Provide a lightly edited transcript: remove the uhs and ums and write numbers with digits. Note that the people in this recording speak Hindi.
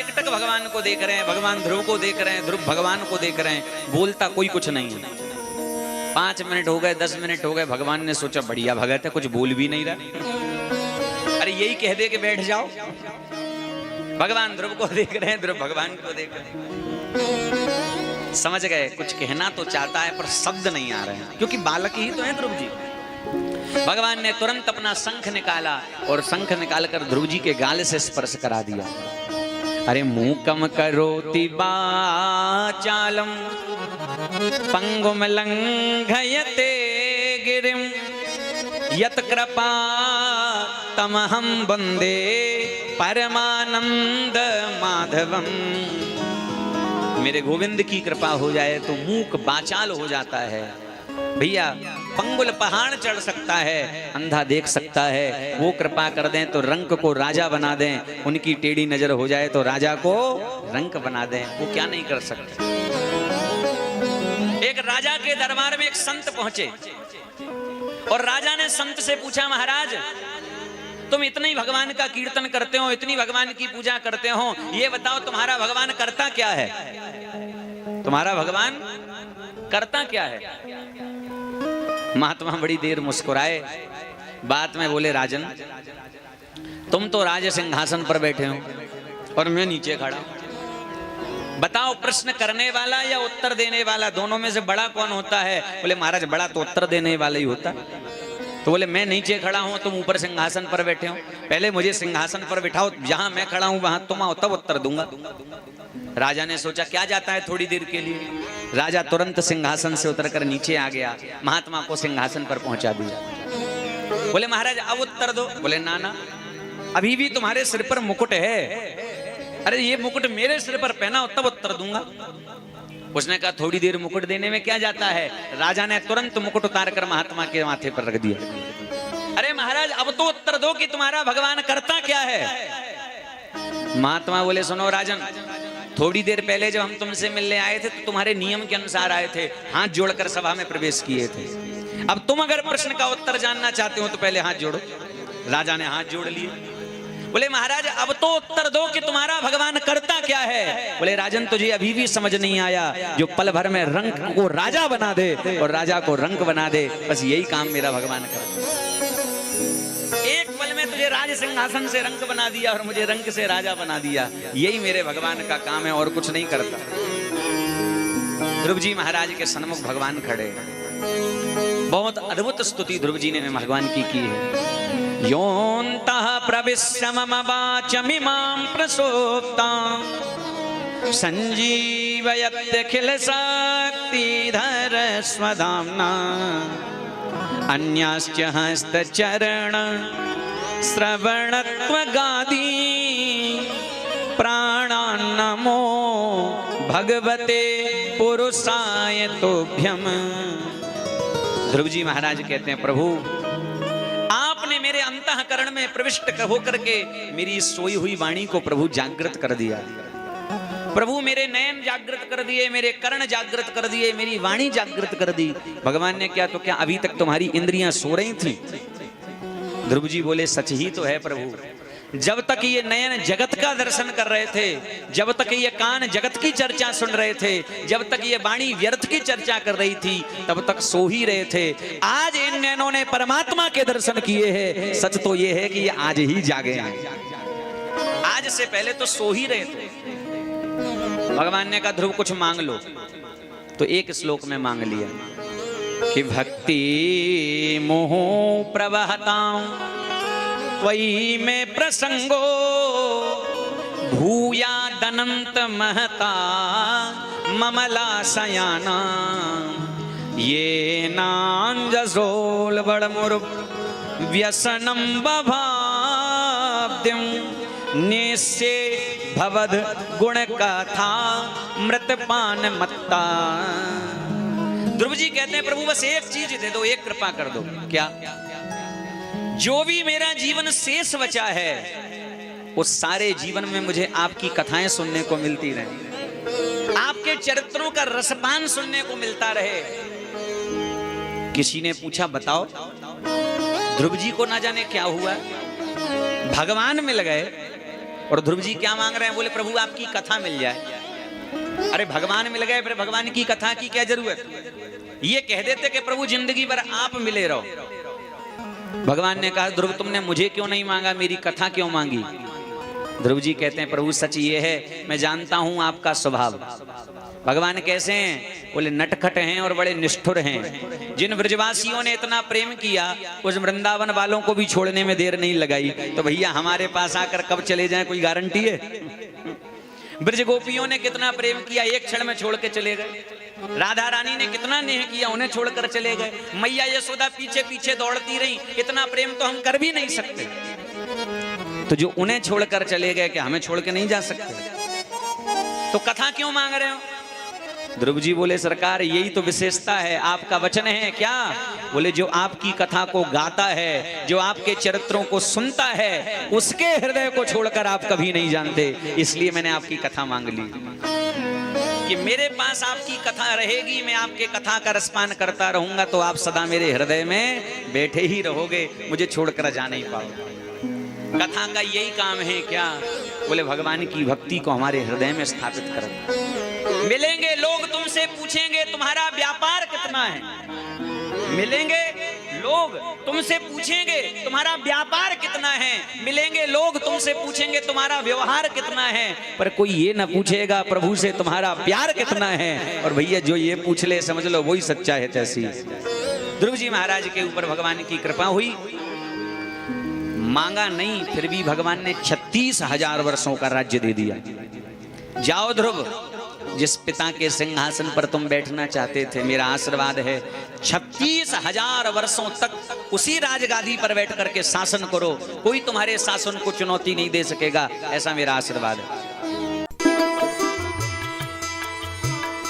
एकटक भगवान को देख रहे हैं, भगवान ध्रुव को देख रहे हैं, ध्रुव भगवान को देख रहे हैं, बोलता कोई कुछ नहीं है। 5 मिनट हो गए, 10 मिनट हो गए, भगवान ने सोचा बढ़िया भगत है, कुछ बोल भी नहीं रहा, अरे यही कह दे कि बैठ जाओ। भगवान ध्रुव को देख रहे हैं, ध्रुव भगवान को देख रहे हैं, समझ गए कुछ कहना तो चाहता है पर शब्द नहीं आ रहे हैं, क्योंकि बालक ही तो है ध्रुव जी। भगवान ने तुरंत अपना शंख निकाला और शंख निकालकर ध्रुव जी के गाल से स्पर्श करा दिया। अरे मूकम करोति वाचालम पंगुम लंघयते गिरिम यत कृपा तमहम वंदे परमानंद माधवम। मेरे गोविंद की कृपा हो जाए तो मूक बाचाल हो जाता है। भैया पंगुल पहाड़ चढ़ सकता है, अंधा देख सकता है, वो कृपा कर दें तो रंक को राजा बना दें, उनकी टेढ़ी नजर हो जाए तो राजा को रंक बना दें, वो क्या नहीं कर सकते। एक राजा के दरबार में एक संत पहुंचे और राजा ने संत से पूछा, महाराज तुम इतने ही भगवान का कीर्तन करते हो, इतनी भगवान की पूजा करते हो, ये बताओ तुम्हारा भगवान करता क्या है, तुम्हारा भगवान करता क्या है। महात्मा बड़ी देर मुस्कुराए, बात में बोले, राजन तुम तो राज सिंहासन पर बैठे हो और मैं नीचे खड़ा हूं, बताओ प्रश्न करने वाला या उत्तर देने वाला, दोनों में से बड़ा कौन होता है। बोले महाराज बड़ा तो उत्तर देने वाला ही होता। तो बोले मैं नीचे खड़ा हूं, तुम ऊपर सिंहासन पर बैठे हो, पहले मुझे सिंहासन पर बिठाओ, जहां मैं खड़ा हूं वहां तुम आओ, तब उत्तर दूंगा। राजा ने सोचा क्या जाता है थोड़ी देर के लिए, राजा तुरंत सिंहासन से उतरकर नीचे आ गया, महात्मा को सिंहासन पर पहुंचा दिया। बोले महाराज अब उत्तर दो। बोले ना ना, अभी भी तुम्हारे सिर पर मुकुट है, अरे ये मुकुट मेरे सिर पर पहनाओ तब उत्तर दूंगा। उसने कहा थोड़ी देर मुकुट देने में क्या जाता है। राजा ने तुरंत मुकुट उतार कर महात्मा के माथे पर रख दिया। अरे महाराज अब तो उत्तर दो कि तुम्हारा भगवान करता क्या है। महात्मा बोले सुनो राजन, थोड़ी देर पहले जब हम तुमसे मिलने आए थे तो तुम्हारे नियम के अनुसार आए थे, हाथ जोड़कर सभा में प्रवेश किए थे। अब तुम अगर प्रश्न का उत्तर जानना चाहते हो तो पहले हाथ जोड़ो। राजा ने हाथ जोड़ लिए। बोले महाराज अब तो उत्तर दो कि तुम्हारा भगवान करता क्या है। बोले राजन तुझे अभी भी समझ नहीं आया, जो पल भर में रंक को राजा बना दे और राजा को रंक बना दे, बस यही काम मेरा भगवान करता। एक पल में तुझे राज सिंहासन से रंक बना दिया और मुझे रंक से राजा बना दिया, यही मेरे भगवान का काम है और कुछ नहीं करता। ध्रुव जी महाराज के सन्मुख भगवान खड़े, बहुत अद्भुत स्तुति ध्रुव जी ने भगवान की है। योऽन्तः प्रविश्य मम वाचमिमां प्रसोक्तां संजीवयत्यखिल शक्तिधर स्वधाम्ना अन्याश्च हस्तचरण श्रवणत्वगादि प्राणान्नमो भगवते पुरुषाय तुभ्यम। ध्रुव जी महाराज कहते हैं प्रभु आपने मेरे अंतःकरण में प्रविष्ट होकर के मेरी सोई हुई वाणी को प्रभु जागृत कर दिया। प्रभु मेरे नयन जागृत कर दिए, मेरे कर्ण जागृत कर दिए, मेरी वाणी जागृत कर दी। भगवान ने क्या तो क्या अभी तक तुम्हारी इंद्रियां सो रही थी। ध्रुव जी बोले सच ही तो है प्रभु, जब तक ये नयन जगत का दर्शन कर रहे थे, जब तक ये कान जगत की चर्चा सुन रहे थे, जब तक ये वाणी व्यर्थ की चर्चा कर रही थी, तब तक सो ही रहे थे। आज इन नयनों ने परमात्मा के दर्शन किए हैं। सच तो ये है कि ये आज ही जागे हैं, आज से पहले तो सो ही रहे थे। भगवान ने कहा ध्रुव कुछ मांग लो, तो एक श्लोक में मांग लिया कि भक्ति मोह प्रवहतां त्वयि में प्रसंगो भूयादनंत महता ममलाशयाना ये नांजसोल बड़मुर व्यसनम बभाद्यम निश्चे भवद गुण कथा मृतपान मत्ता। ध्रुव जी कहते हैं प्रभु बस एक चीज दे दो, एक कृपा कर दो। क्या? जो भी मेरा जीवन शेष बचा है उस सारे जीवन में मुझे आपकी कथाएं सुनने को मिलती रहे, आपके चरित्रों का रसपान सुनने को मिलता रहे। किसी ने पूछा बताओ, ध्रुव जी को ना जाने क्या हुआ, भगवान मिल गए और ध्रुव जी क्या मांग रहे हैं? बोले प्रभु आपकी कथा मिल जाए। अरे भगवान मिल गए, फिर भगवान की कथा की क्या जरूरत? ये कह देते कि प्रभु जिंदगी भर आप मिले रहो। भगवान ने कहा ध्रुव तुमने मुझे क्यों नहीं मांगा, मेरी कथा क्यों मांगी? ध्रुव जी कहते हैं प्रभु सच ये है, मैं जानता हूं आपका स्वभाव। भगवान कैसे हैं? बोले नटखट हैं और बड़े निष्ठुर हैं। जिन ब्रजवासियों ने इतना प्रेम किया उस वृंदावन वालों को भी छोड़ने में देर नहीं लगाई, तो भैया हमारे पास आकर कब चले जाएं कोई गारंटी है? ब्रज गोपियों ने कितना प्रेम किया, एक क्षण में छोड़ के चले गए। राधा रानी ने कितना नेह किया, उन्हें छोड़कर चले गए। मैया यशोदा पीछे पीछे दौड़ती रही, इतना प्रेम तो हम कर भी नहीं सकते। तो जो उन्हें छोड़कर चले गए, क्या हमें छोड़ के नहीं जा सकते? तो कथा क्यों मांग रहे हो? ध्रुव जी बोले सरकार यही तो विशेषता है, आपका वचन है क्या? बोले जो आपकी कथा को गाता है, जो आपके चरित्रों को सुनता है, उसके हृदय को छोड़कर आप कभी नहीं जानते। इसलिए मैंने आपकी कथा मांग ली कि मेरे पास आपकी कथा रहेगी, मैं आपके कथा का रसपान करता रहूंगा, तो आप सदा मेरे हृदय में बैठे ही रहोगे, मुझे छोड़कर जा नहीं पाओगे। कथा का यही काम है क्या? बोले भगवान की भक्ति को हमारे हृदय में स्थापित करना। मिलेंगे लोग तुमसे पूछेंगे तुम्हारा व्यापार कितना है। मिलेंगे लोग तुमसे पूछेंगे तुम्हारा व्यापार कितना है। मिलेंगे लोग तुमसे पूछेंगे तुम्हारा व्यवहार कितना है, पर कोई ये ना पूछेगा प्रभु से तुम्हारा प्यार कितना है। और भैया जो ये पूछ ले समझ लो वही सच्चा है तैसी। ध्रुव जी महाराज के ऊपर भगवान की कृपा हुई, मांगा नहीं फिर भी भगवान ने 36,000 वर्षों का राज्य दे दिया। जाओ ध्रुव, जिस पिता के सिंहासन पर तुम बैठना चाहते थे, मेरा आशीर्वाद है 36,000 वर्षों तक उसी राजगादी पर बैठ करके शासन करो, कोई तुम्हारे शासन को चुनौती नहीं दे सकेगा, ऐसा मेरा आशीर्वाद है।